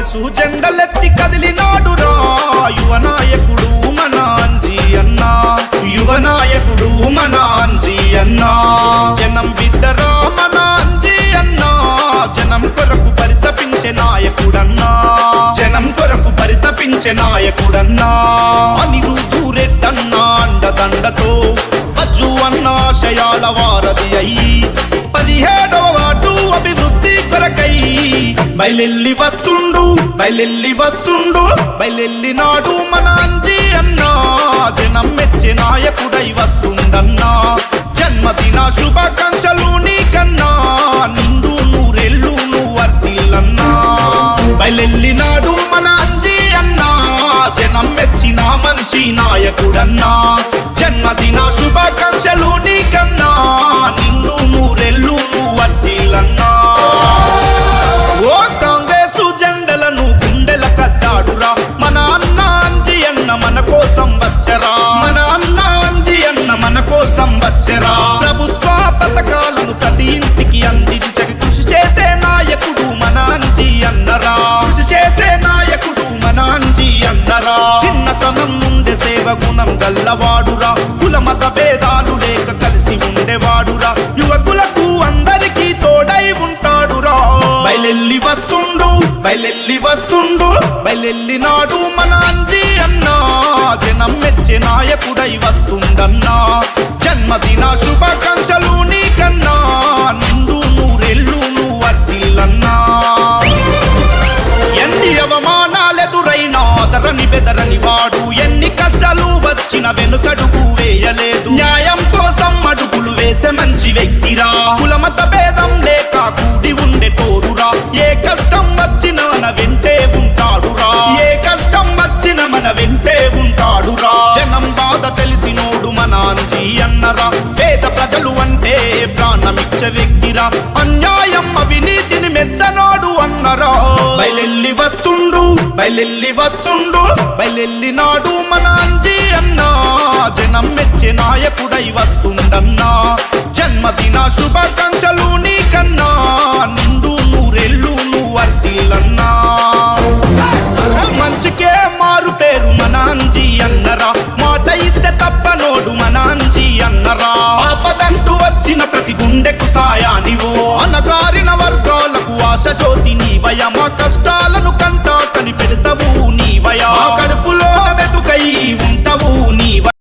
కాంగ్రెసు జెండలెత్తి కదిలినాడురా యువ నాయకుడు మన అంజీ అన్న, యువ నాయకుడు మన అంజీ అన్న. జనం బిడ్డరా మన అంజీ అన్న, జనం కొరకు పరితపించే నాయకుడన్నా, జనం కొరకు పరితపించే నాయకుడన్నా. అనిరుద్ధు రెడ్డన్నా అండదండతో బజ్జు అన్న ఆశయాల వారధి అయి 17వ వార్డు అభివృద్ధి కొరకై బయలెల్లి వస్తుండు, బయలెల్లి వస్తుండు, బయలెల్లినాడు మన అంజీ అన్నా. జనం మెచ్చే నాయకుడై వస్తుందన్నా. జన్మదిన శుభాకాంక్షలు నీకన్నా, నిండు నూరెళ్ళు నువ్వు వర్తిల్లన్నా. బయలెల్లినాడు మన అంజీ అన్నా, జనం మెచ్చిన మంచి నాయకుడన్నా. జన్మదిన శుభాకాంక్షలు నీకన్నా, నిండు నూరెళ్ళు నువ్వు వర్తిల్లన్నా. ఓ కాంగ్రెసు జెండలను గుండెల కద్దాడురా మన అన్న అంజీ అన్న, మన కోసం వచ్చరా, మన అన్న అంజీ అన్న మన కోసం వచ్చరా. ప్రభుత్వ పథకాలను ప్రతి ఇంటికి అందించక కృషి చేసే నాయకుడు మన అంజీ అన్నరా, కృషి చేసే నాయకుడు మన అంజీ అన్నరా. చిన్నతనం నుండే సేవ గుణం గల్లవాడురా, కుల మత భేదాలు లేక కలిసి ఉండేవాడురా. యువకులకు అందరికీ తోడై ఉంటాడురా. బయలెల్లి వస్తుండు, బయలెల్లి వస్తుండు, బయలెల్లినాడు మన అంజీ అన్నా. జనం మెచ్చే నాయకుడై వస్తుందన్నా. జన్మదిన శుభాకాంక్షలు నీకన్నా, నిండు నూరెళ్ళు నువ్వు వర్తిల్లన్నా. ఎన్ని అవమానాలెదురైనా అదరని బెదరని వాడు, ఎన్ని కష్టాలు వచ్చిన వెనుకడుగు వేయలేదు. న్యాయం కోసం అడుగులు వేసే మంచి వ్యక్తిరా. కులమత భేదం లేక కూడి ఉండే తోడురా. ఏ కష్టం వచ్చిన మన వెంటే ఉంటాడురా, ఏ కష్టం వచ్చిన మన వెంటే ఉంటాడురా. జనం బాధ తెలిసినోడు మన అంజీ అన్నరా. పేద ప్రజలు అంటే ప్రాణమిచ్చే వ్యక్తిరా. అన్యాయం అవినీతిని మెచ్చనోడు అన్నరా. బయలెల్లి వస్తుండు, బయలెల్లి వస్తుండు, బయలెల్లినాడు మన అంజీ అన్నా. జనం మెచ్చే నాయకుడై వస్తుండన్నా. జన్మదిన శుభాకాంక్షలు నీకన్నా, నిండు నూరెళ్ళు నువ్వు వర్తిల్లన్నా. మంచికే మారు పేరు మన అంజీ అన్నరా. మాట ఇస్తే తప్పనోడు మన అంజీ అన్నరా. ఆపదంటూ వచ్చిన ప్రతి గుండెకు సాయానివో, అనగారిన వర్గాలకు ఆశ జ్యోతి నీవయ. మా కష్ట